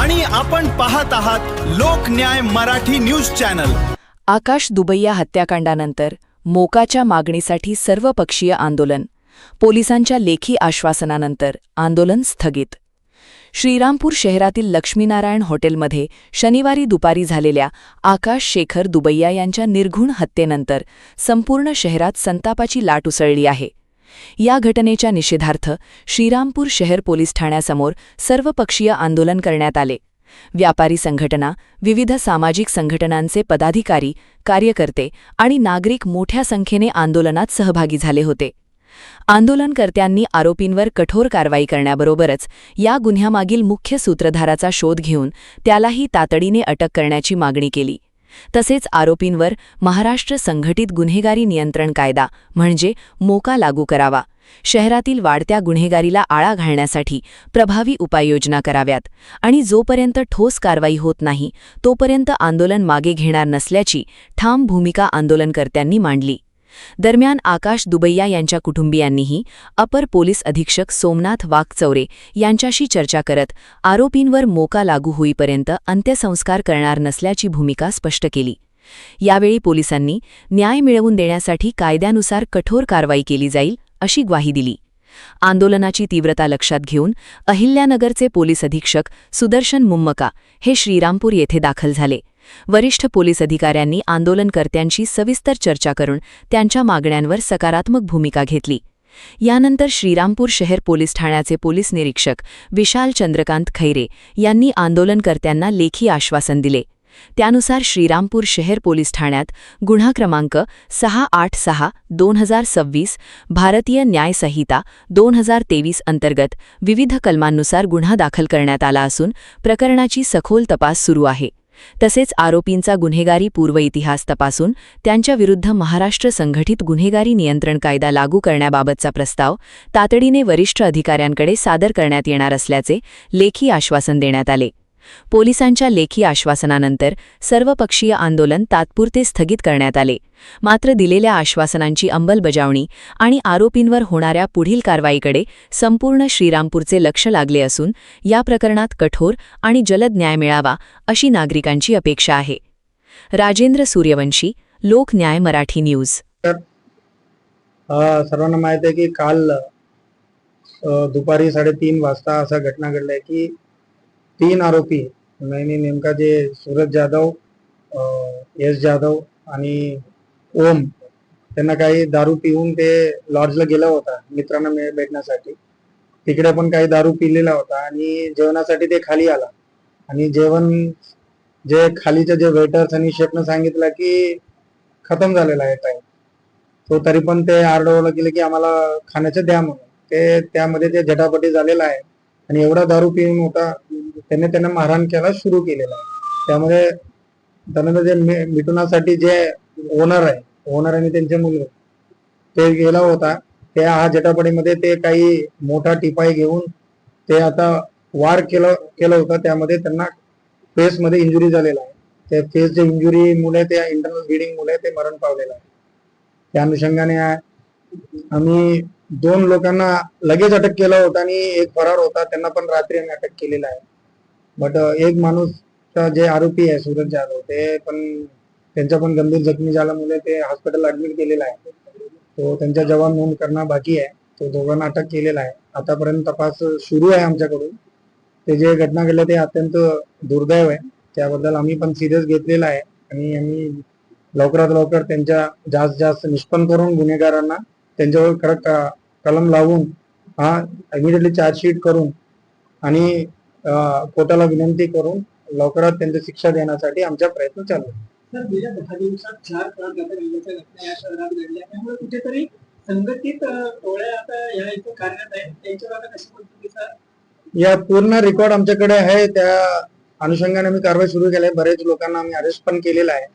आणि आपण पाहत आहात लोकन्याय मराठी न्यूज चॅनल। आकाश दुबैया हत्याकांडानंतर मोकाच्या मागणीसाठी सर्वपक्षीय आंदोलन, पोलिसांच्या लेखी आश्वासनानंतर आंदोलन स्थगित। श्रीरामपूर शहरातील लक्ष्मीनारायण हॉटेलमध्ये शनिवारी दुपारी झालेल्या आकाश शेखर दुबैया यांच्या निर्घृण हत्येनंतर संपूर्ण शहरात संतापाची लाट उसळली आहे। या घटनेच्या निषेधार्थ श्रीरामपूर शहर पोलीस ठाण्यासमोर सर्वपक्षीय आंदोलन करण्यात आले। व्यापारी संघटना, विविध सामाजिक संघटनांचे पदाधिकारी, कार्यकर्ते आणि नागरिक मोठ्या संख्येने आंदोलनात सहभागी झाले होते। आंदोलनकर्त्यांनी आरोपींवर कठोर कारवाई करण्याबरोबरच या गुन्ह्यामागील मुख्य सूत्रधाराचा शोध घेऊन त्यालाही तातडीने अटक करण्याची मागणी केली। तसेच आरोपींवर महाराष्ट्र संघटित गुन्हेगारी नियंत्रण कायदा म्हणजे मोका लागू करावा, शहरातील वाढत्या गुन्हेगारीला आळा घालण्यासाठी प्रभावी उपाययोजना कराव्यात आणि जोपर्यंत ठोस कारवाई होत नाही तोपर्यंत आंदोलन मागे घेणार नसल्याची ठाम भूमिका आंदोलनकर्त्यांनी मांडली। दरम्यान आकाश दुबैया यांच्या कुटुंबियांनीही अपर पोलीस अधीक्षक सोमनाथ वाघचौरे यांच्याशी चर्चा करत आरोपींवर मोका लागू होईपर्यंत अंत्यसंस्कार करणार नसल्याची भूमिका स्पष्ट केली। यावेळी पोलिसांनी न्याय मिळवून देण्यासाठी कायद्यानुसार कठोर कारवाई केली जाईल अशी ग्वाही दिली। आंदोलनाची तीव्रता लक्षात घेऊन अहिल्यानगरचे पोलीस अधीक्षक सुदर्शन मुम्मका हे श्रीरामपूर येथे दाखल झाले। वरिष्ठ पोलीस अधिकाऱ्यांनी आंदोलनकर्त्यांशी सविस्तर चर्चा करून त्यांच्या मागण्यांवर सकारात्मक भूमिका घेतली। यानंतर श्रीरामपूर शहर पोलीस ठाण्याचे पोलीस निरीक्षक विशाल चंद्रकांत खैरे यांनी आंदोलनकर्त्यांना लेखी आश्वासन दिले। त्यानुसार श्रीरामपूर शहर पोलीस ठाण्यात गुन्हा क्रमांक 686/2026 भारतीय न्याय संहिता 2023 अंतर्गत विविध कलमांनुसार गुन्हा दाखल करण्यात आला असून प्रकरणाची सखोल तपास सुरू आहे। तसेच आरोपींचा गुन्हेगारी पूर्व इतिहास तपासून त्यांच्याविरुद्ध महाराष्ट्र संघटित गुन्हेगारी नियंत्रण कायदा लागू करण्याबाबतचा प्रस्ताव तातडीने वरिष्ठ अधिकाऱ्यांकडे सादर करण्यात येणार असल्याचे लेखी आश्वासन देण्यात आले। पोलिसांच्या लेखी आश्वासनानंतर सर्वपक्षीय आंदोलन तात्पुरते स्थगित करण्यात आले। मात्र दिलेल्या आश्वासनांची अंमलबजावणी आणि आरोपींवर होणाऱ्या पुढील कारवाईकडे संपूर्ण श्रीरामपूरचे लक्ष लागले असून या प्रकरणात कठोर आणि जलद न्याय मिळावा अशी नागरिकांची अपेक्षा आहे। राजेंद्र सूर्यवंशी, लोकन्याय मराठी न्यूज। सर्वांना माहिती आहे की काल दुपारी 3:30 वाजता असा घटना घडलाय की 3 आरोपी नेमका जे सूरज जाधव, यश जाधव आणि ओम त्यांना काही दारू पिऊन ते लॉजला गेला होता मित्रांना भेटण्यासाठी। तिकडे पण काही दारू पिलेला होता आणि जेवणासाठी ते खाली आला आणि जेवण जे खालीचे जे वेटर्स आणि शेफनं सांगितलं की खतम झालेला आहे टाइम, तो तरी पण ते आरडवलं गेले की आम्हाला खाण्याचं द्या म्हणून। ते त्यामध्ये ते झटापटी झालेला आहे आणि एवढा दारू पिऊन होता त्यांना मारहाण केला सुरू केलेला आहे। त्यामध्ये त्यानंतर जे मिटुनासाठी जे ओनर आणि त्यांचे मुलगे ते गेला होता, त्या हा झटापटीमध्ये ते काही मोठा टिपाई घेऊन ते आता वार केलं होतं। त्यामध्ये त्यांना फेसमध्ये इंजुरी झालेला आहे। त्या फेसच्या इंजुरीमुळे त्या इंटरनल ब्लिडिंगमुळे ते मरण पावलेलं आहे। त्या अनुषंगाने आम्ही 2 लोकांना लगेच अटक केलं होतं आणि एक फरार होता, त्यांना पण रात्री आम्ही अटक केलेला आहे। बट एक माणूस जे आरोपी आहे सूरज जाधव, ते पण त्यांच्या पण गंभीर जखमी झाल्यामुळे ते हॉस्पिटल ऍडमिट केलेला आहे। तो त्यांच्या जबाब नोंद करणं बाकी आहे। तो दोघांना अटक केलेला आहे। आतापर्यंत तपास सुरू आहे आमच्याकडून। ते जे घटना घडली ते अत्यंत दुर्दैव आहे, त्याबद्दल आम्ही पण सिरियस घेतलेला आहे आणि आम्ही लवकरात लवकर त्यांच्या जास्त निष्पन्न करून गुन्हेगारांना त्यांच्यावर कडक कलम लावून इमिडिएटली चार्जशीट करून आणि कोर्टाला विनंती करून लवकरात त्यांची शिक्षा देण्यासाठी आमचा प्रयत्न चालू आहे। सर, गेल्या 10 दिवसात 4 प्राणघातक घटना या शहरात घडल्या, त्यामुळे कुठेतरी संघटित टोळ्या आता या इथे कार्यरत आहेत। त्यांच्यावर कशा पद्धतीचा या पूर्ण रेकॉर्ड आमच्याकडे आहे, त्या अनुषंगाने आम्ही कारवाई सुरू केली आहे। बरेच लोकांना आम्ही अरेस्ट पण केलेला आहे।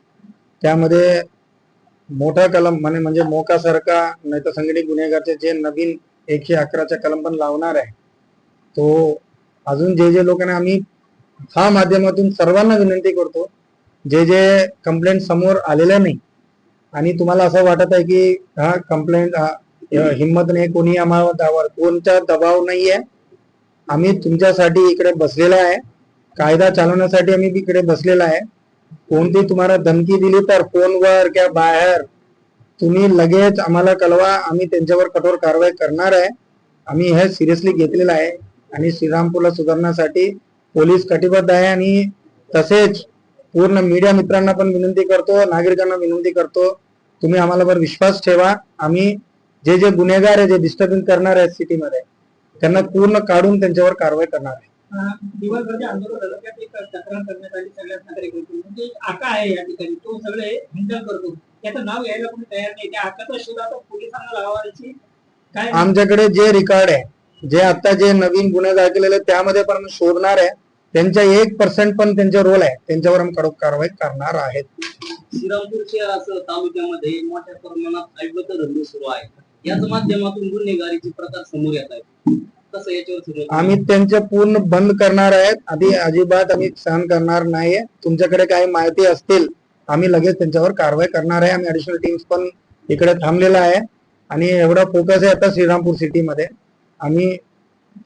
त्यामध्ये मोठा कलम म्हणजे मोकासारखा नाही तर संघटित गुन्हेगारचे जे नवीन 111चा कलम पण लावणार आहे। तो अजून जे लोकांना आम्ही हा माध्यमातून सर्वांना विनंती करतो, जे कंप्लेंट समोर आलेल्या नाही आणि तुम्हाला असं वाटत आहे की हा कंप्लेंट हिम्मत नाही, कोणी आम्हाला कोणता दबाव नाहीये, आम्ही तुमच्यासाठी इकडे बसलेला आहे कायदा चालवण्यासाठी आम्ही इकडे बसलेला आहे. कोणती तुम्हाला धमकी दिली तर फोनवर किंवा बाहेर तुम्ही लगेच आम्हाला कळवा, आम्ही त्यांच्यावर कठोर कारवाई करणार आहे. आम्ही हे सिरियसली घेतलेलं आहे आणि श्रीरामपूरला सुधारण्यासाठी पोलीस कटिबद्ध आहे. आणि तसेच पूर्ण मीडिया मित्रांना पण विनंती करतो, नागरिकांना विनंती करतो, तुम्ही आम्हालावर विश्वास ठेवा. आम्ही जे जे गुन्हेगार आहे, जे डिस्टर्बिंग करणार आहेत सिटीमध्ये, त्यांना पूर्ण काढून त्यांच्यावर कारवाई करणार आहे. दिवसभर जे आंदोलन झालं त्यात एक तक्रार करण्यात आली सगळ्याच नागरिकांची, म्हणजे आका आहे या ठिकाणी, तो सगळे हँडल करतो, त्याचं नाव घ्यायला कोणी तयार नाही. त्या आकाचा शोध आता पोलिसांना लावायची काय? आमच्याकडे जे रेकॉर्ड आहे, जे आता जे नवीन गुन्हे दाखलेले त्यामध्ये पण आम्ही शोधणार आहे. त्यांच्या 1% पण त्यांचा रोल आहे, त्यांच्यावर आम्ही कडक कारवाई करणार आहेत. श्रीरामपूर शहरासह तालुक्यामध्ये मोठ्या प्रमाणात अवैध धंदे सुरू आहेत. याच माध्यमातून गुन्हेगारीचे प्रकार समोर येत आहेत. कसं याच्यावर आम्ही त्यांचे पूर्ण बंद करणार आहेत. आधी अजिबात आम्ही सहन करणार नाहीये. तुमच्याकडे काही माहिती असतील, आम्ही लगेच त्यांच्यावर कारवाई करणार आहे. आम्ही ऍडिशनल टीम्स पण इकडे थांबलेला आहे आणि एवढा फोकस आहे आता श्रीरामपूर सिटीमध्ये. आम्ही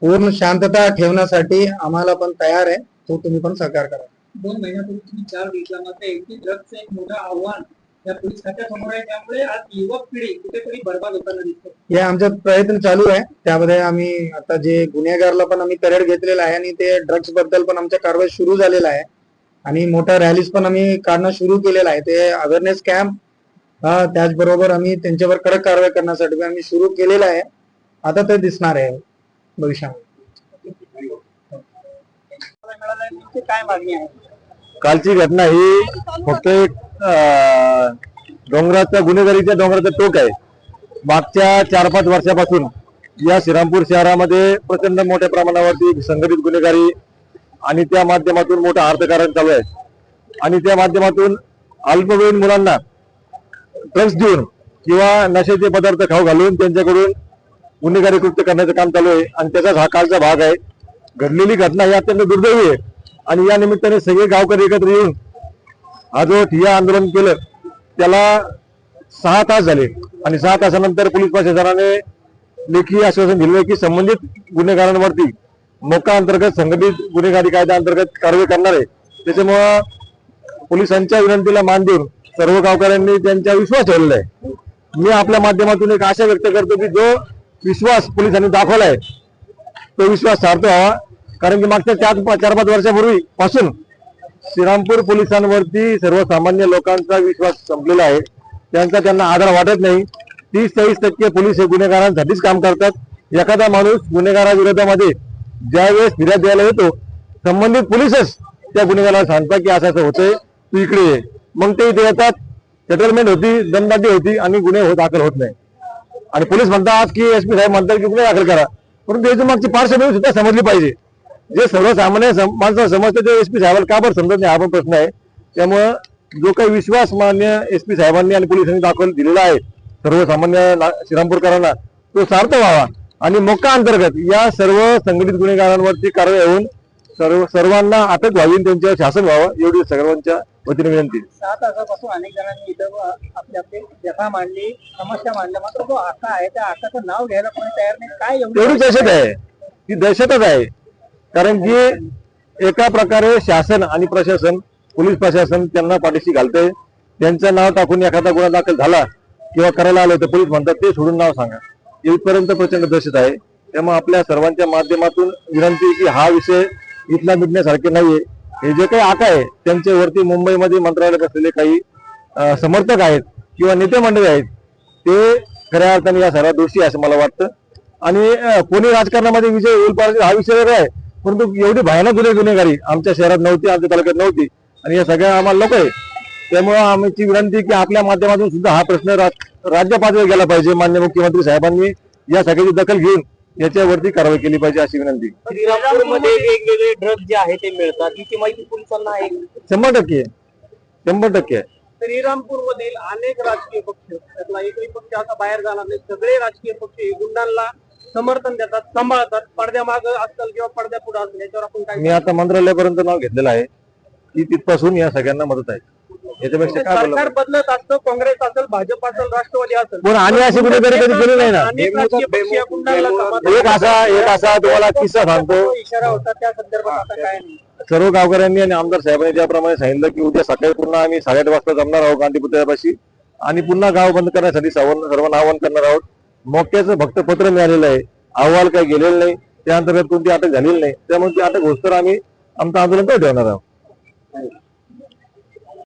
पूर्ण शांतता ठेवण्यासाठी आम्हाला पण तयार आहे, तो तुम्ही पण सहकार्य करा. 2 महिन्यापूर्वी तुम्ही 4 घेतला, मात्र एमपी ड्रग्जचं एक मोठं आव्हान या पोलीस खात्यासमोर आहे. त्यामुळे आज युवक पिढी कुठेतरी बर्बाद होताना दिसते. हे आमचा प्रयत्न चालू आहे. त्यामध्ये आम्ही आता जे गुन्हेगारला पण आम्ही तयार घेतलेला आहे आणि ते ड्रग्स बद्दल पण आमच्या कारवाई सुरू झालेला आहे आणि मोठ्या रॅलीज पण आम्ही काढणं सुरू केलेला आहे. ते अवेअरनेस कॅम्प, त्याचबरोबर आम्ही त्यांच्यावर कडक कारवाई करण्यासाठी आम्ही सुरू केलेला आहे. आता ते दिसणार आहे भविष्यामध्ये. काय मागणी आहे? कालची घटना ही फक्त एक डोंगराचा गुन्हेगारीच्या डोंगराचा टोक आहे. मागच्या 4-5 वर्षापासून या श्रीरामपूर शहरामध्ये प्रचंड मोठ्या प्रमाणावरती संघटित गुन्हेगारी आणि त्या माध्यमातून मोठं अर्थकारण चालू आहे. आणि त्या माध्यमातून अल्पवयीन मुलांना ड्रग्स देऊन किंवा नशेचे पदार्थ खाऊ घालून त्यांच्याकडून गुन्हेगारी कृत्य करण्याचं काम चालू आहे. आणि त्याचाच हा कालचा भाग आहे. घडलेली घटना ही अत्यंत दुर्दैवी आहे आणि या निमित्ताने सगळे गावकरी एकत्र येऊन हा जो ठिय्या आंदोलन केलं त्याला 6 तास झाले आणि 6 तासानंतर पोलीस प्रशासनाने लेखी आश्वासन दिले की संबंधित गुन्हेगारांवरती मोका अंतर्गत संघटित गुन्हेगारी कायदा अंतर्गत कारवाई करणार आहे. त्याच्यामुळं पोलिसांच्या विनंतीला मान देऊन सर्व गावकऱ्यांनी त्यांचा विश्वास ठेवलेला आहे. मी आपल्या माध्यमातून एक आशा व्यक्त करतो की जो विश्वास पोलिसांनी दाखवलाय तो विश्वास सार्थ व्हावा. कारण की मागच्या 4-5 वर्षापूर्वी पासून श्रीरामपूर पोलिसांवरती सर्वसामान्य लोकांचा विश्वास संपलेला आहे. त्यांना आधार वाटत नाही. 30-40% पोलीस हे गुन्हेगारांसाठीच काम करतात. एखादा माणूस गुन्हेगाराविरोधामध्ये ज्यावेळेस फिर्याद द्यायला येतो संबंधित पोलीसच त्या गुन्हेगाराला सांगतात की असं असं होतंय, तू इकडे ये. मग ते इथे येतात, सेटलमेंट होती, दमदाटी होती आणि गुन्हे दाखल होत नाही. आणि पोलीस म्हणतात की एसपी साहेब म्हणतात की गुन्हे दाखल करा, परंतु याची मागची पार्श्वभूमी सुद्धा समजली पाहिजे. जे सर्वसामान्य माणसं समजतं ते एसपी साहेबांना का बरं समजत नाही, हा पण प्रश्न आहे. त्यामुळं जो काही विश्वास मान्य एसपी साहेबांनी आणि पोलिसांनी दाखवून दिलेला आहे सर्वसामान्य श्रीरामपूरकरांना तो सार्थ व्हावा आणि मोका अंतर्गत या सर्व संघटित गुन्हेगारांवरती कारवाई होऊन सर्वांना अटक व्हावी, त्यांच्यावर शासन व्हावं एवढी सर्वांच्या वतीने विनंती. 6 तासापासून अनेक जणांनी इथं आपली आपली व्यथा मांडली, समस्या मांडल्या, मात्र जो आका आहे त्या आकाचं नाव घ्यायला कोणी तयार नाही. काय एवढी दहशत आहे, ती दहशतच आहे. कारण की एका प्रकारे शासन आणि प्रशासन, पोलीस प्रशासन त्यांना पाठीशी घालतंय. त्यांचं नाव टाकून एखादा गुन्हा दाखल झाला किंवा करायला आलं तर पोलीस म्हणतात ते सोडून नाव सांगा. इथपर्यंत प्रचंड दहशत आहे. त्यामुळे आपल्या सर्वांच्या माध्यमातून विनंती की हा विषय इथला मिटण्यासारखे नाहीये. हे जे काही आका आहे त्यांच्यावरती मुंबईमध्ये मंत्रालयात असलेले काही समर्थक आहेत किंवा नेते मंडळी आहेत ते खऱ्या अर्थाने या सर्व दोषी असं मला वाटतं. आणि कोणी राजकारणामध्ये विजय होईल पाहिजे हा विषय वेगळा आहे, परंतु एवढी भयानक गुन्हेगारी आमच्या शहरात नव्हती, आमच्या तालुक्यात नव्हती आणि या सगळ्या आम्हाला नको आहे. त्यामुळे आमची विनंती की आपल्या माध्यमातून सुद्धा हा प्रश्न राज्य पातळीवर गेला पाहिजे. माननीय मुख्यमंत्री साहेबांनी या सगळ्याची दखल घेऊन याच्यावरती कारवाई केली पाहिजे अशी विनंती. श्रीरामपूरमध्ये वेगवेगळे ड्रग्ज जे आहे ते मिळतात, ही माहिती पोलिसांना आहे? 100% आहे. श्रीरामपूर मधील अनेक राजकीय पक्ष, त्यातला एकही पक्ष आता बाहेर जाणार नाही, सगळे राजकीय पक्ष गुंडांना समर्थन देतात, सांभाळतात, पडद्यामाग असतील किंवा पडद्या पुढे असतील. याच्यावर आपण काय? मी आता मंत्रालयापर्यंत नाव घेतलेलं आहे की तिथपासून या सगळ्यांना मदत आहे. याच्यापेक्षा काय बोलणार? बदलत असतं, काँग्रेस असेल, भाजप असेल, राष्ट्रवादी असेल, पण आम्ही अशी गुन्हेगारी कधी केली नाही ना. अनेक राजकीय पक्ष या गुंडांना समाधान एक असा तुम्हाला किस्सा सांगतो. इशारा होता त्या संदर्भात आता काय नाही. सर्व गावकऱ्यांनी आणि आमदार साहेबांनी ज्याप्रमाणे सांगितलं की उद्या सकाळी पुन्हा आम्ही 8:30 वाजता जमणार आहोत गांधी पुतळ्यापाशी आणि पुन्हा गाव बंद करण्यासाठी सर्वांना आवाहन करणार आहोत. मोक्याचं फक्त पत्र मिळालेलं आहे, अहवाल काही गेलेलं नाही, त्या अंतर्गत कोणती अटक झालेली नाही. त्यामुळे ती अटक होत तर आम्ही आमचं आंदोलन ठेवणार आहोत.